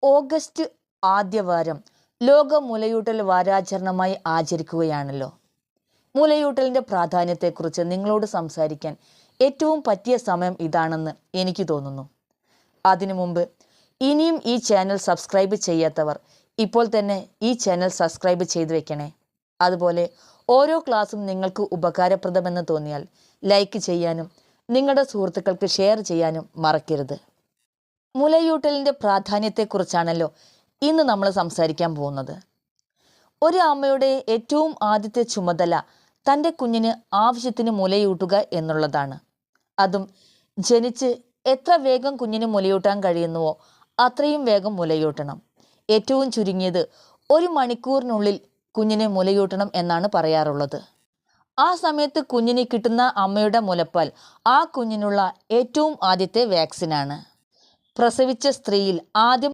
August ആദ്യവാരം ലോക മുലയൂട്ടൽ വാരാചരണമായി ആചരിക്കുകയാണല്ലോ. മുലയൂട്ടലിൻ്റെ പ്രാധാന്യത്തെക്കുറിച്ച് നിങ്ങളോട് സംസാരിക്കാൻ ഏറ്റവും പറ്റിയ സമയം ഇതാണെന്ന് എനിക്ക് തോന്നുന്നു. അതിനു മുമ്പ് ഇനിയും ഈ ചാനൽ സബ്സ്ക്രൈബ് ചെയ്യാത്തവർ ഇപ്പോൾ തന്നെ ഈ ചാനൽ സബ്സ്ക്രൈബ് ചെയ്തു വെക്കണേ. അതുപോലെ ഓരോ ക്ലാസ്സും നിങ്ങൾക്ക് ഉപകാരപ്രദമെന്ന് തോന്നിയാൽ ലൈക്ക് ചെയ്യാനും നിങ്ങളുടെ സുഹൃത്തുക്കൾക്ക് ഷെയർ ചെയ്യാനും മറക്കരുത്. മുലയൂട്ടലിൻ്റെ പ്രാധാന്യത്തെക്കുറിച്ചാണല്ലോ ഇന്ന് നമ്മൾ സംസാരിക്കാൻ പോകുന്നത്. ഒരു അമ്മയുടെ ഏറ്റവും ആദ്യത്തെ ചുമതല തൻ്റെ കുഞ്ഞിന് ആവശ്യത്തിന് മുലയൂട്ടുക എന്നുള്ളതാണ്. അതും ജനിച്ച് എത്ര വേഗം കുഞ്ഞിന് മുലയൂട്ടാൻ കഴിയുന്നുവോ അത്രയും വേഗം മുലയൂട്ടണം. ഏറ്റവും ചുരുങ്ങിയത് 1 മണിക്കൂറിനുള്ളിൽ കുഞ്ഞിനെ മുലയൂട്ടണം എന്നാണ് പറയാറുള്ളത്. ആ സമയത്ത് കുഞ്ഞിന് കിട്ടുന്ന അമ്മയുടെ മുലപ്പാൽ ആ കുഞ്ഞിനുള്ള ഏറ്റവും ആദ്യത്തെ വാക്സിനാണ്. പ്രസവിച്ച സ്ത്രീയിൽ ആദ്യം